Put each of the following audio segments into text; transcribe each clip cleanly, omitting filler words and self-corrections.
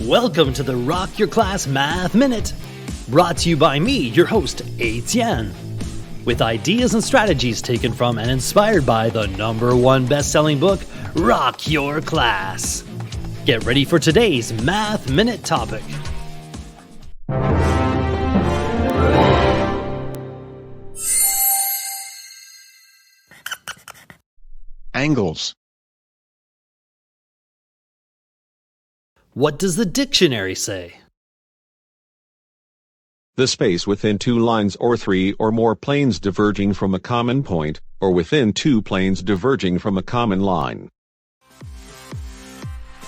Welcome to the Rock Your Class Math Minute, brought to you by me, your host, Etienne, with ideas and strategies taken from and inspired by the #1 best-selling book, Rock Your Class. Get ready for today's Math Minute topic. Angles. What does the dictionary say? The space within two lines or three or more planes diverging from a common point, or within two planes diverging from a common line.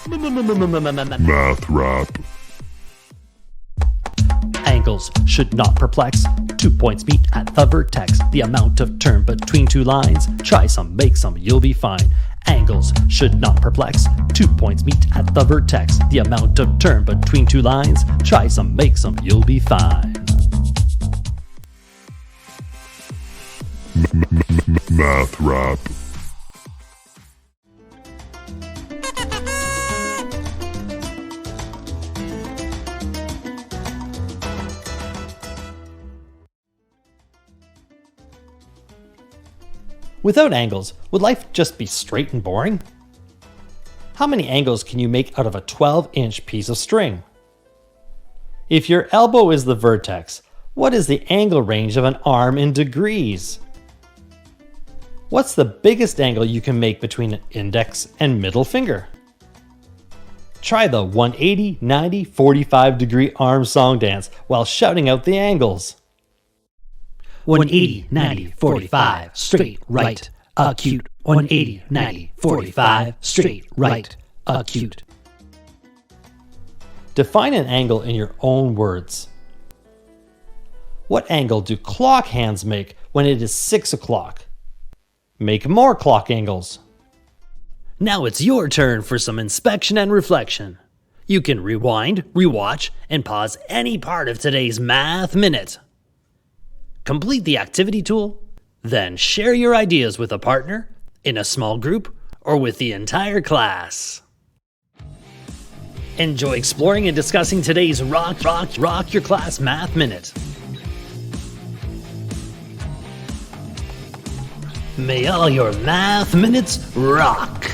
Math rap. Angles should not perplex. 2 points meet at the vertex. The amount of turn between two lines. Try some, make some, you'll be fine. Angles should not perplex. 2 points meet at the vertex. The amount of turn between two lines. Try some, make some, you'll be fine. Math rap. Without angles, would life just be straight and boring? How many angles can you make out of a 12-inch piece of string? If your elbow is the vertex, what is the angle range of an arm in degrees? What's the biggest angle you can make between an index and middle finger? Try the 180, 90, 45 degree arm song dance while shouting out the angles. 180, 90, 45, straight, right, acute. 180, 90, 45, straight, right, acute. Define an angle in your own words. What angle do clock hands make when it is 6 o'clock? Make more clock angles. Now it's your turn for some inspection and reflection. You can rewind, rewatch, and pause any part of today's Math Minute. Complete the activity tool, then share your ideas with a partner, in a small group, or with the entire class. Enjoy exploring and discussing today's Rock Your Class Math Minute. May all your math minutes rock!